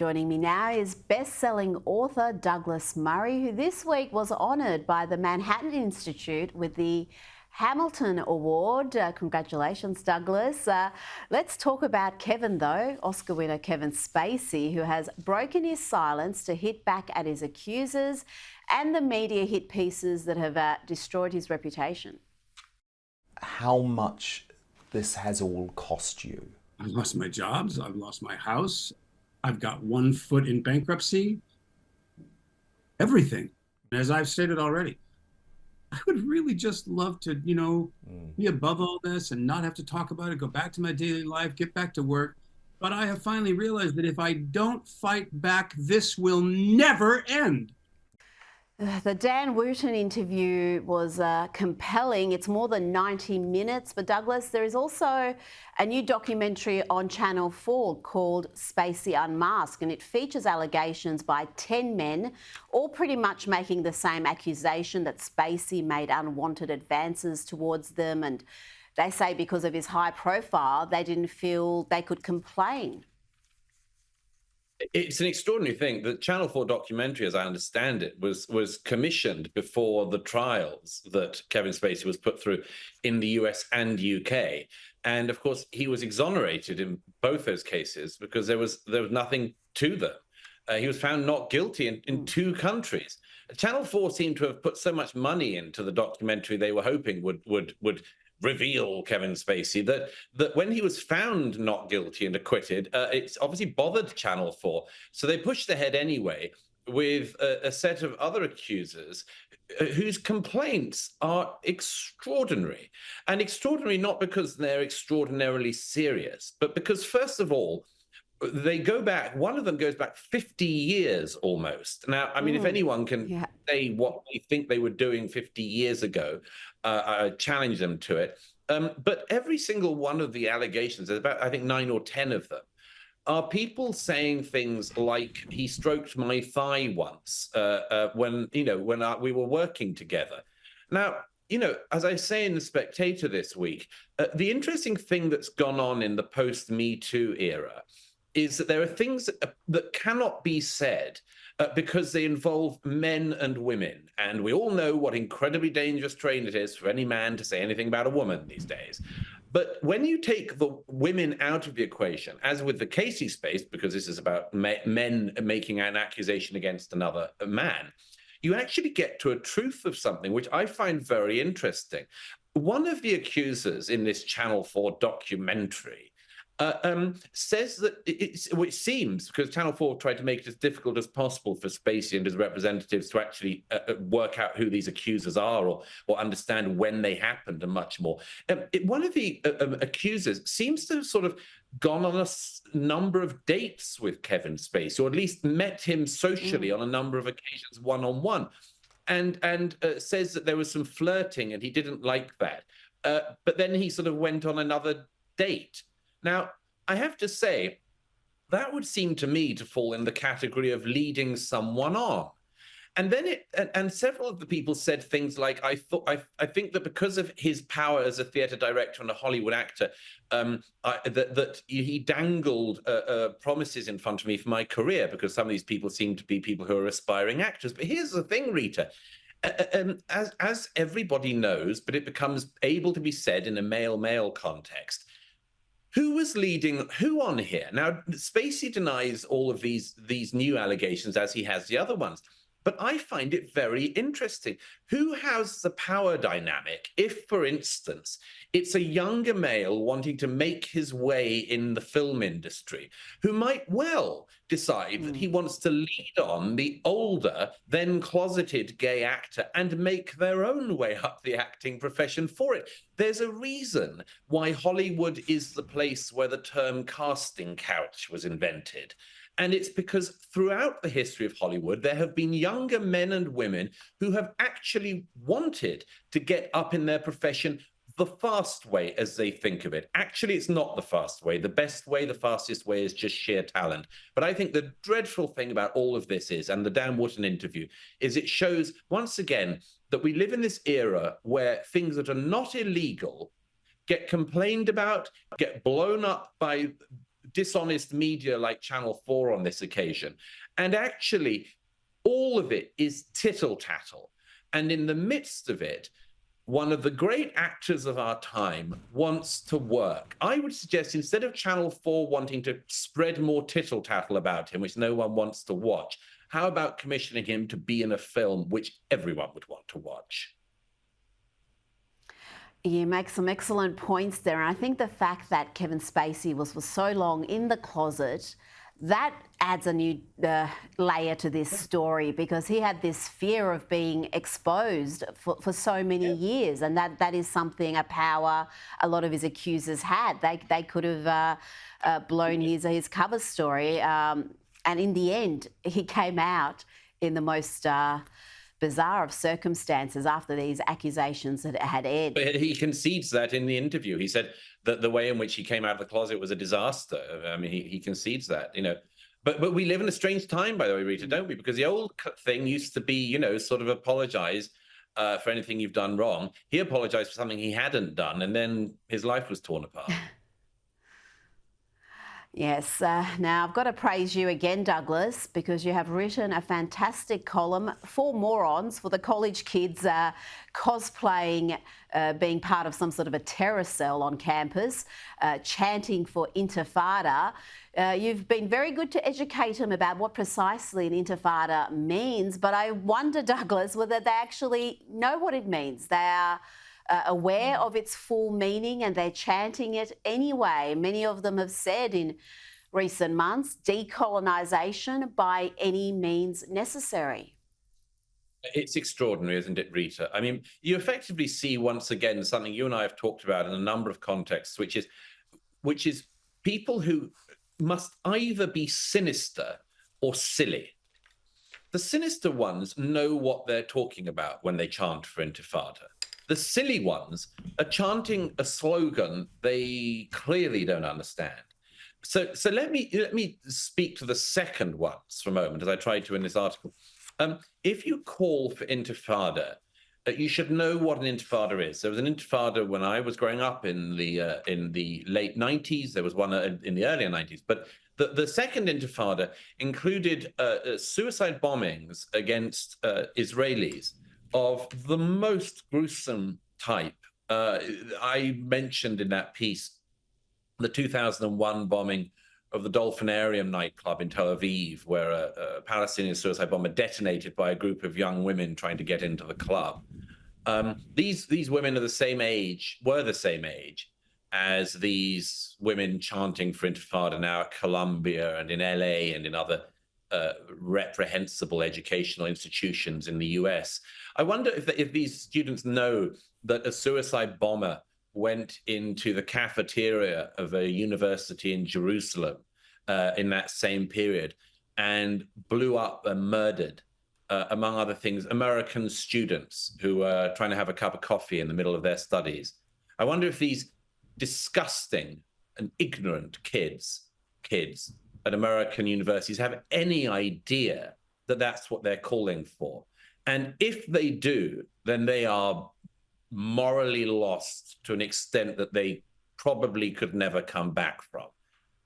Joining me now is best-selling author Douglas Murray, who this week was honoured by the Manhattan Institute with the Hamilton Award. Congratulations, Douglas. Let's talk about Kevin, though. Oscar winner Kevin Spacey, who has broken his silence to hit back at his accusers and the media hit pieces that have destroyed his reputation. How much this has all cost you? I've lost my jobs. I've lost my house. I've got one foot in bankruptcy. Everything. As I've stated already, I would really just love to, be above all this and not have to talk about it, go back to my daily life, get back to work. But I have finally realized that if I don't fight back, this will never end. The Dan Wooten interview was compelling. It's more than 90 minutes. But Douglas, there is also a new documentary on Channel 4 called Spacey Unmasked, and it features allegations by 10 men, all pretty much making the same accusation that Spacey made unwanted advances towards them. And they say because of his high profile, they didn't feel they could complain. It's an extraordinary thing. The Channel 4 documentary, as I understand it, was commissioned before the trials that Kevin Spacey was put through in the US and UK. And of course, he was exonerated in both those cases because there was nothing to them. He was found not guilty in two countries. Channel 4 seemed to have put so much money into the documentary they were hoping would reveal Kevin Spacey that when he was found not guilty and acquitted, it's obviously bothered Channel 4. So they pushed ahead anyway with a set of other accusers whose complaints are extraordinary. And extraordinary not because they're extraordinarily serious, but because, first of all, they go back, one of them goes back 50 years almost. Now, I mean, if anyone can say what they think they were doing 50 years ago, I challenge them to it. But every single one of the allegations, there's about, I think, 9 or 10 of them, are people saying things like, he stroked my thigh once when we were working together. Now, as I say in The Spectator this week, the interesting thing that's gone on in the post-MeToo era is that there are things that cannot be said because they involve men and women. And we all know what incredibly dangerous terrain it is for any man to say anything about a woman these days. But when you take the women out of the equation, as with the Casey space, because this is about men making an accusation against another man, you actually get to a truth of something which I find very interesting. One of the accusers in this Channel 4 documentary says that it seems, because Channel 4 tried to make it as difficult as possible for Spacey and his representatives to actually work out who these accusers are or understand when they happened and much more. One of the accusers seems to have sort of gone on a number of dates with Kevin Spacey, or at least met him socially on a number of occasions, one-on-one, and says that there was some flirting and he didn't like that. But then he sort of went on another date. Now, I have to say, that would seem to me to fall in the category of leading someone on. And then and several of the people said things like, I think that because of his power as a theater director and a Hollywood actor, that he dangled promises in front of me for my career, because some of these people seem to be people who are aspiring actors. But here's the thing, Rita. As everybody knows, but it becomes able to be said in a male-male context, who was leading who on here? Now, Spacey denies all of these new allegations, as he has the other ones. But I find it very interesting. Who has the power dynamic if, for instance, it's a younger male wanting to make his way in the film industry who might well decide that he wants to lead on the older, then closeted gay actor and make their own way up the acting profession for it? There's a reason why Hollywood is the place where the term casting couch was invented. And it's because throughout the history of Hollywood, there have been younger men and women who have actually wanted to get up in their profession the fast way, as they think of it. Actually, it's not the fast way. The best way, the fastest way is just sheer talent. But I think the dreadful thing about all of this is, and the Dan Wooten interview, is it shows once again that we live in this era where things that are not illegal get complained about, get blown up by dishonest media like Channel 4 on this occasion. And actually, all of it is tittle-tattle. And in the midst of it, one of the great actors of our time wants to work. I would suggest instead of Channel 4 wanting to spread more tittle-tattle about him, which no one wants to watch, how about commissioning him to be in a film which everyone would want to watch? You make some excellent points there. And I think the fact that Kevin Spacey was for so long in the closet, that adds a new layer to this story, because he had this fear of being exposed for so many years. And that is something, a power a lot of his accusers had. They could have blown his cover story. And in the end, he came out in the most bizarre of circumstances after these accusations had aired. But he concedes that in the interview. He said that the way in which he came out of the closet was a disaster. I mean, he concedes that, you know. But we live in a strange time, by the way, Rita, don't we? Because the old thing used to be, you know, sort of apologize for anything you've done wrong. He apologized for something he hadn't done, and then his life was torn apart. Yes. Now, I've got to praise you again, Douglas, because you have written a fantastic column for morons, for the college kids cosplaying being part of some sort of a terror cell on campus, chanting for intifada. You've been very good to educate them about what precisely an intifada means, but I wonder, Douglas, whether they actually know what it means. They are aware of its full meaning and they're chanting it anyway. Many of them have said in recent months, decolonisation by any means necessary. It's extraordinary, isn't it, Rita? I mean, you effectively see once again something you and I have talked about in a number of contexts, which is people who must either be sinister or silly. The sinister ones know what they're talking about when they chant for intifada. The silly ones are chanting a slogan they clearly don't understand. So let me speak to the second ones for a moment, as I tried to in this article. If you call for intifada, you should know what an intifada is. There was an intifada when I was growing up in the late 90s. There was one in the earlier 90s. But the second intifada included suicide bombings against Israelis of the most gruesome type. I mentioned in that piece the 2001 bombing of the Dolphinarium nightclub in Tel Aviv, where a Palestinian suicide bomber detonated by a group of young women trying to get into the club. These women are were the same age as these women chanting for intifada now at Columbia and in LA and in other reprehensible educational institutions in the US. I wonder if these students know that a suicide bomber went into the cafeteria of a university in Jerusalem in that same period and blew up and murdered, among other things, American students who were trying to have a cup of coffee in the middle of their studies. I wonder if these disgusting and ignorant kids at American universities have any idea that that's what they're calling for. And if they do, then they are morally lost to an extent that they probably could never come back from.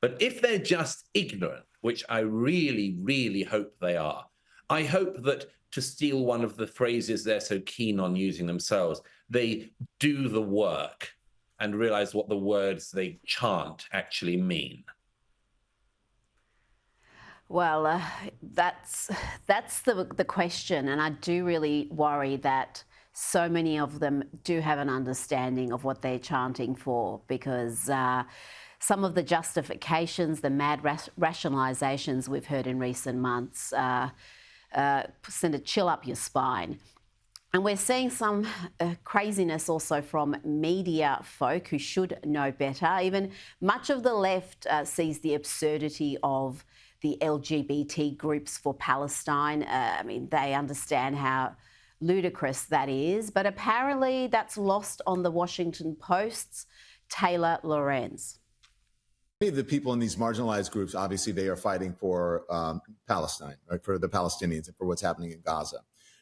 But if they're just ignorant, which I really, really hope they are, I hope that, to steal one of the phrases they're so keen on using themselves, they do the work and realize what the words they chant actually mean. Well, that's the question, and I do really worry that so many of them do have an understanding of what they're chanting for, because some of the justifications, the mad rationalizations we've heard in recent months send a chill up your spine. And we're seeing some craziness also from media folk who should know better. Even much of the left sees the absurdity of the LGBT groups for Palestine. I mean, they understand how ludicrous that is, but apparently that's lost on the Washington Post's Taylor Lorenz. Many of the people in these marginalized groups, obviously, they are fighting for Palestine, right, for the Palestinians and for what's happening in Gaza.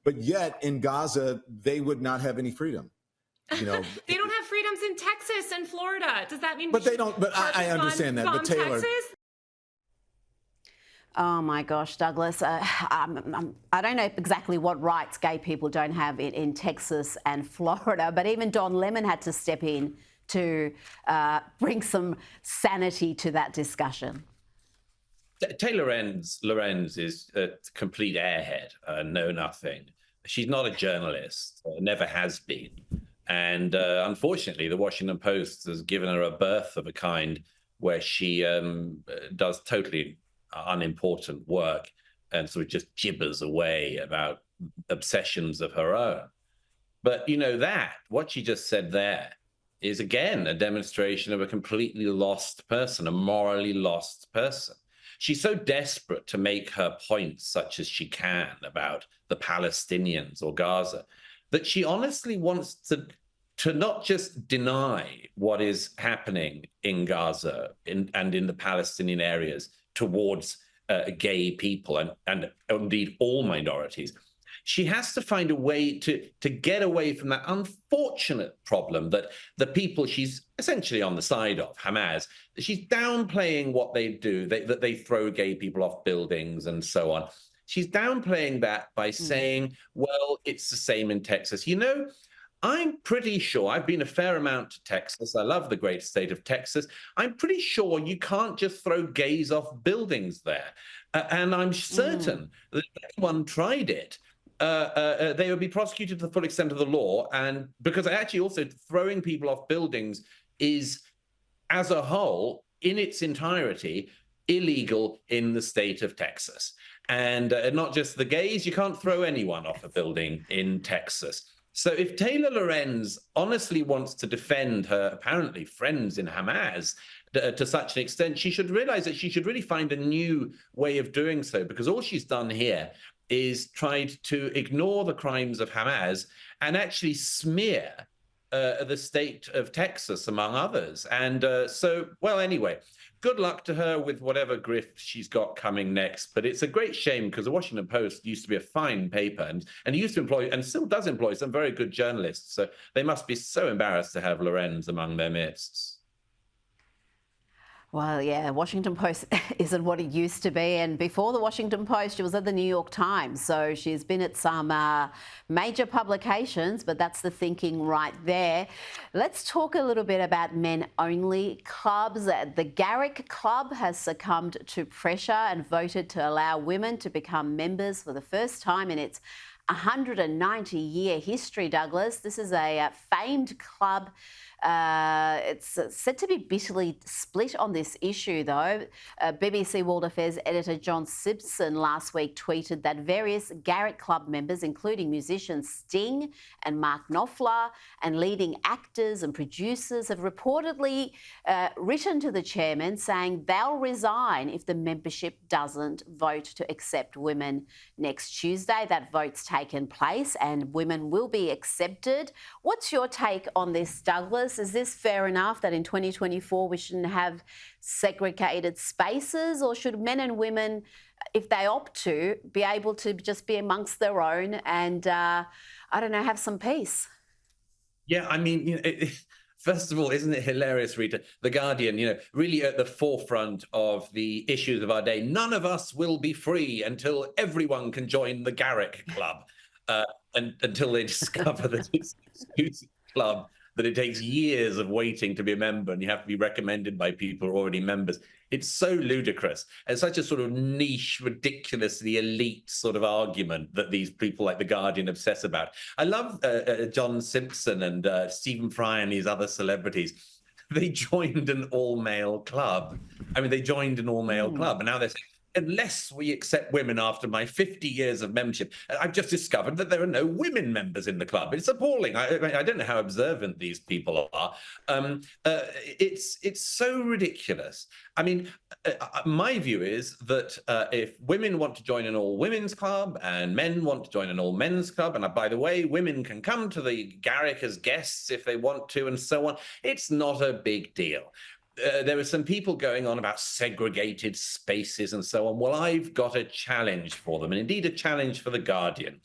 But yet, in Gaza, they would not have any freedom. You know, they don't have freedoms in Texas and Florida. Does that mean? But they don't. But I understand that. But Taylor. Texas? Oh my gosh, Douglas. I don't know exactly what rights gay people don't have in Texas and Florida, but even Don Lemon had to step in to bring some sanity to that discussion. Taylor Lorenz is a complete airhead, know nothing. She's not a journalist, never has been. And unfortunately, the Washington Post has given her a berth of a kind where she does totally unimportant work and sort of just gibbers away about obsessions of her own. But you know that what she just said there is again a demonstration of a completely lost person, a morally lost person. She's so desperate to make her points such as she can about the Palestinians or Gaza that she honestly wants to not just deny what is happening in Gaza and in the Palestinian areas towards gay people and indeed all minorities. She has to find a way to get away from that unfortunate problem that the people she's essentially on the side of, Hamas, she's downplaying what they do, that they throw gay people off buildings and so on. She's downplaying that by saying, well, it's the same in Texas. You know, I'm pretty sure, I've been a fair amount to Texas. I love the great state of Texas. I'm pretty sure you can't just throw gays off buildings there. And I'm certain that if anyone tried it, they would be prosecuted to the full extent of the law. And because actually also throwing people off buildings is, as a whole, in its entirety, illegal in the state of Texas. And not just the gays, you can't throw anyone off a building in Texas. So if Taylor Lorenz honestly wants to defend her apparently friends in Hamas to such an extent, she should realize that she should really find a new way of doing so, because all she's done here is tried to ignore the crimes of Hamas and actually smear the state of Texas, among others. And so, well, anyway, good luck to her with whatever grift she's got coming next. But it's a great shame because the Washington Post used to be a fine paper and used to employ and still does employ some very good journalists. So they must be so embarrassed to have Lorenz among their midst. Well, yeah, Washington Post isn't what it used to be. And before the Washington Post, she was at the New York Times. So she's been at some major publications, but that's the thinking right there. Let's talk a little bit about men-only clubs. The Garrick Club has succumbed to pressure and voted to allow women to become members for the first time in its 190-year history, Douglas. This is a famed club. It's said to be bitterly split on this issue, though. BBC World Affairs editor John Simpson last week tweeted that various Garrick Club members, including musicians Sting and Mark Knopfler and leading actors and producers, have reportedly written to the chairman saying they'll resign if the membership doesn't vote to accept women next Tuesday. That vote's taken place and women will be accepted. What's your take on this, Douglas? Is this fair enough that in 2024 we shouldn't have segregated spaces, or should men and women, if they opt to, be able to just be amongst their own and, I don't know, have some peace? Yeah, I mean, you know, first of all, isn't it hilarious, Rita? The Guardian, you know, really at the forefront of the issues of our day. None of us will be free until everyone can join the Garrick Club, and until they discover that it's an exclusive club, that it takes years of waiting to be a member and you have to be recommended by people who are already members. It's so ludicrous. And such a sort of niche, ridiculously elite sort of argument that these people like The Guardian obsess about. I love John Simpson and Stephen Fry and these other celebrities. They joined an all-male club. I mean, they joined an all-male club, and now they're saying, unless we accept women after my 50 years of membership, I've just discovered that there are no women members in the club. It's appalling. I don't know how observant these people are. It's so ridiculous. I mean, my view is that if women want to join an all-women's club and men want to join an all-men's club, and by the way, women can come to the Garrick as guests if they want to and so on, it's not a big deal. There are some people going on about segregated spaces and so on. Well, I've got a challenge for them, and indeed a challenge for The Guardian.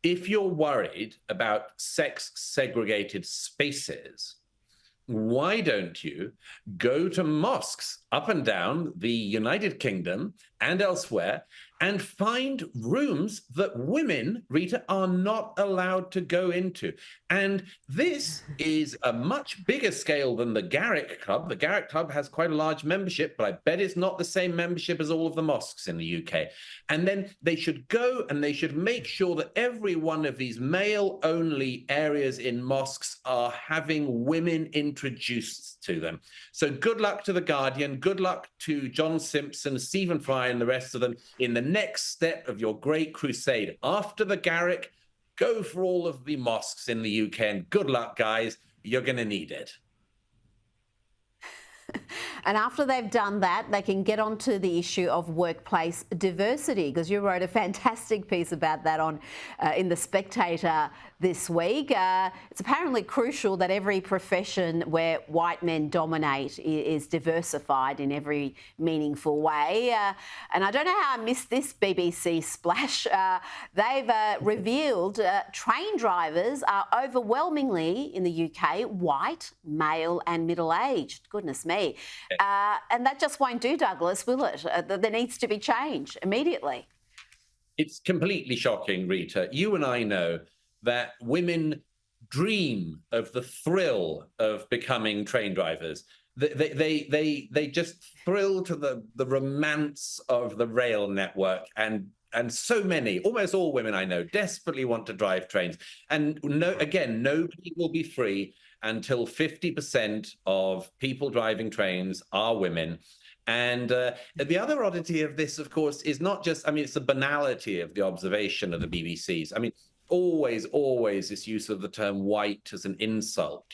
if you're worried about sex segregated spaces, why don't you go to mosques up and down the United Kingdom and elsewhere and find rooms that women, Rita, are not allowed to go into? And this is a much bigger scale than the Garrick Club. The Garrick Club has quite a large membership, but I bet it's not the same membership as all of the mosques in the UK. And then they should go and they should make sure that every one of these male-only areas in mosques are having women introduced to them. So good luck to The Guardian, good luck to John Simpson, Stephen Fry, and the rest of them in the next step of your great crusade. After the Garrick, go for all of the mosques in the UK, and good luck, guys. You're going to need it. And after they've done that, they can get onto the issue of workplace diversity, because you wrote a fantastic piece about that on in The Spectator this week. It's apparently crucial that every profession where white men dominate is diversified in every meaningful way. And I don't know how I missed this BBC splash. They've revealed train drivers are overwhelmingly in the UK white, male and middle-aged. Goodness me. And that just won't do, Douglas, will it? There needs to be change immediately. It's completely shocking, Rita. You and I know that women dream of the thrill of becoming train drivers. They just thrill to the romance of the rail network, and so many, almost all women I know, desperately want to drive trains. And nobody will be free until 50% of people driving trains are women. And the other oddity of this, of course, is not just, it's the banality of the observation of the BBC's. Always this use of the term white as an insult.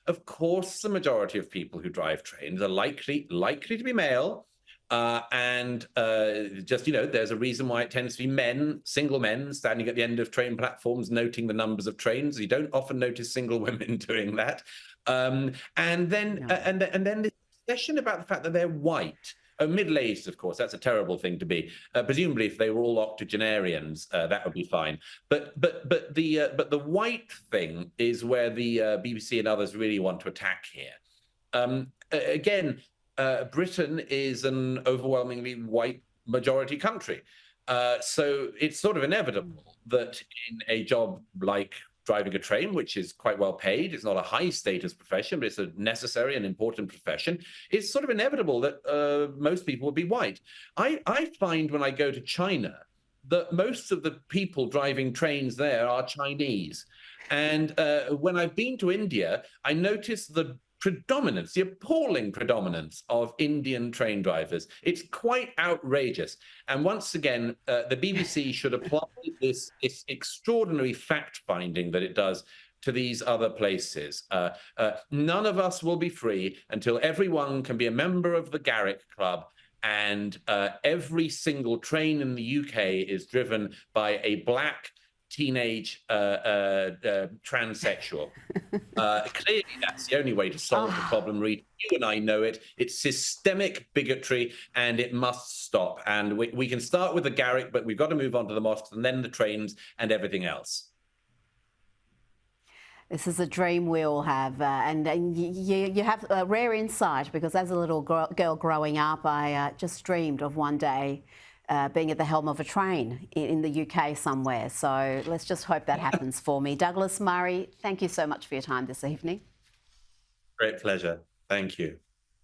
Of course, the majority of people who drive trains are likely to be male. There's a reason why it tends to be men, single men, standing at the end of train platforms, noting the numbers of trains. You don't often notice single women doing that. And then this obsession about the fact that they're white. Middle-aged, of course, that's a terrible thing to be. Presumably, if they were all octogenarians, that would be fine. But the white thing is where the BBC and others really want to attack here. Britain is an overwhelmingly white majority country. So it's sort of inevitable that in a job like driving a train, which is quite well paid, it's not a high status profession, but it's a necessary and important profession, it's sort of inevitable that most people will be white. I find when I go to China that most of the people driving trains there are Chinese. And when I've been to India, I noticed the appalling predominance of Indian train drivers. It's quite outrageous. And once again, the BBC should apply this extraordinary fact-finding that it does to these other places. None of us will be free until everyone can be a member of the Garrick Club, and every single train in the UK is driven by a black teenage transsexual. Clearly, that's the only way to solve the problem, Rita. You and I know it. It's systemic bigotry, and it must stop. And we can start with the Garrick, but we've got to move on to the mosques and then the trains and everything else. This is a dream we all have, and you have a rare insight, because as a little girl growing up, I just dreamed of one day being at the helm of a train in the UK somewhere. So let's just hope that happens for me. Douglas Murray, thank you so much for your time this evening. Great pleasure. Thank you.